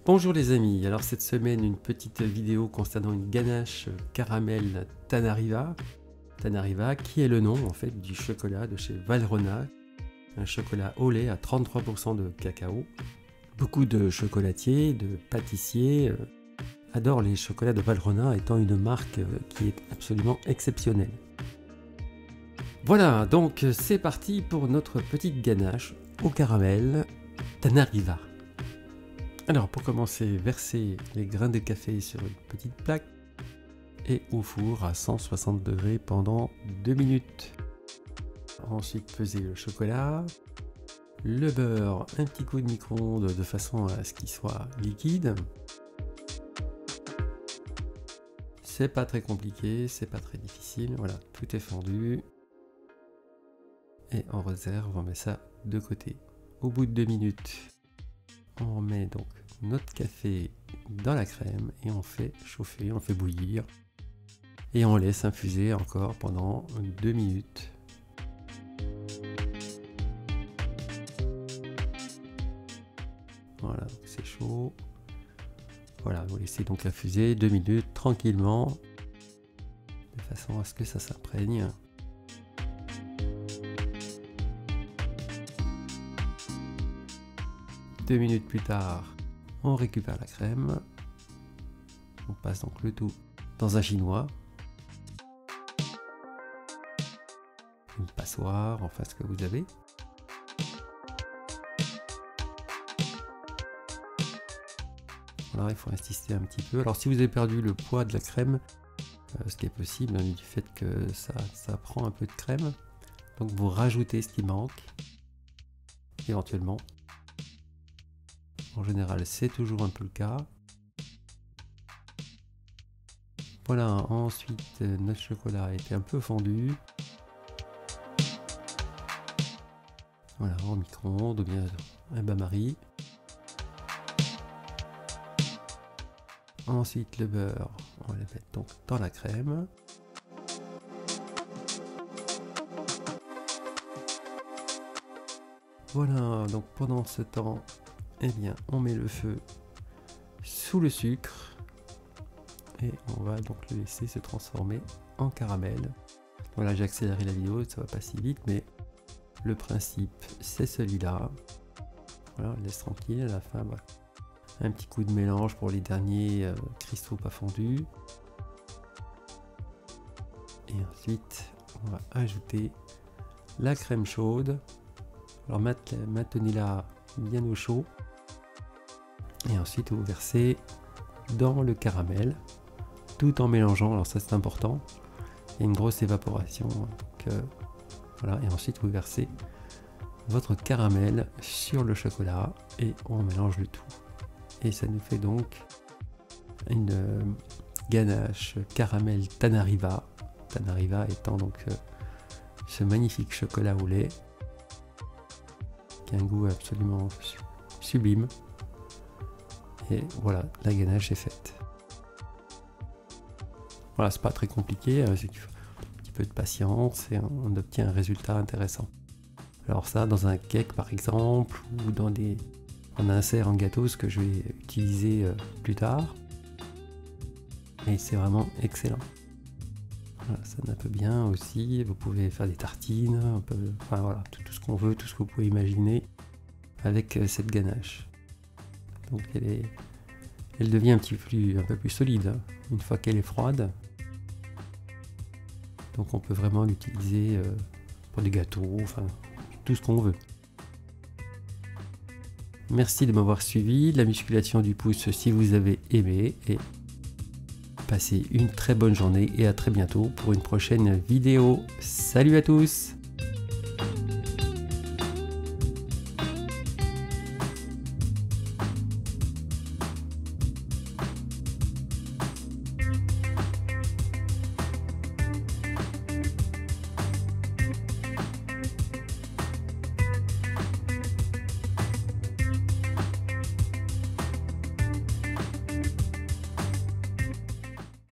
Bonjour les amis, alors cette semaine une petite vidéo concernant une ganache caramel Tanariva. Tanariva qui est le nom en fait du chocolat de chez Valrhona, un chocolat au lait à 33% de cacao. Beaucoup de chocolatiers, de pâtissiers adorent les chocolats de Valrhona étant une marque qui est absolument exceptionnelle. Voilà, donc c'est parti pour notre petite ganache au caramel Tanariva. Alors pour commencer, versez les grains de café sur une petite plaque et au four à 160 degrés pendant 2 minutes. Ensuite pesez le chocolat, le beurre, un petit coup de micro-ondes de façon à ce qu'il soit liquide. C'est pas très compliqué, c'est pas très difficile, voilà, tout est fondu. Et on réserve, on met ça de côté. Au bout de 2 minutes, on met donc notre café dans la crème et on fait chauffer, on fait bouillir et on laisse infuser encore pendant 2 minutes. Voilà, c'est chaud. Voilà, vous laissez donc infuser 2 minutes tranquillement de façon à ce que ça s'imprègne. Deux minutes plus tard, on récupère la crème. On passe donc le tout dans un chinois. Une passoire, enfin ce que vous avez. Voilà, il faut insister un petit peu. Alors si vous avez perdu le poids de la crème, ce qui est possible, hein, du fait que ça prend un peu de crème, donc vous rajoutez ce qui manque, éventuellement. En général, c'est toujours un peu le cas. Voilà, ensuite, notre chocolat a été un peu fondu. Voilà, en micro-ondes ou bien un bain-marie. Ensuite, le beurre, on va le mettre donc dans la crème. Voilà, donc pendant ce temps, eh bien, on met le feu sous le sucre et on va donc le laisser se transformer en caramel. Voilà, j'ai accéléré la vidéo, ça va pas si vite, mais le principe c'est celui-là. Voilà, on laisse tranquille, à la fin, bah, un petit coup de mélange pour les derniers cristaux pas fondus. Et ensuite, on va ajouter la crème chaude. Alors maintenez-la bien au chaud. Et ensuite vous versez dans le caramel tout en mélangeant, alors ça c'est important, il y a une grosse évaporation, donc, voilà, et ensuite vous versez votre caramel sur le chocolat et on mélange le tout. Et ça nous fait donc une ganache caramel Tanariva, Tanariva étant donc ce magnifique chocolat au lait qui a un goût absolument sublime. Et voilà, la ganache est faite. Voilà, c'est pas très compliqué, c'est qu'il faut un petit peu de patience et on obtient un résultat intéressant. Alors ça, dans un cake par exemple, ou dans des en insert en gâteau, ce que je vais utiliser plus tard. Et c'est vraiment excellent. Voilà, ça donne un peu bien aussi. Vous pouvez faire des tartines, un peu, enfin voilà, tout ce qu'on veut, tout ce que vous pouvez imaginer avec cette ganache. Donc elle devient un peu plus solide hein, une fois qu'elle est froide. Donc on peut vraiment l'utiliser pour des gâteaux, enfin tout ce qu'on veut. Merci de m'avoir suivi, la musculation du pouce si vous avez aimé, et passez une très bonne journée et à très bientôt pour une prochaine vidéo. Salut à tous!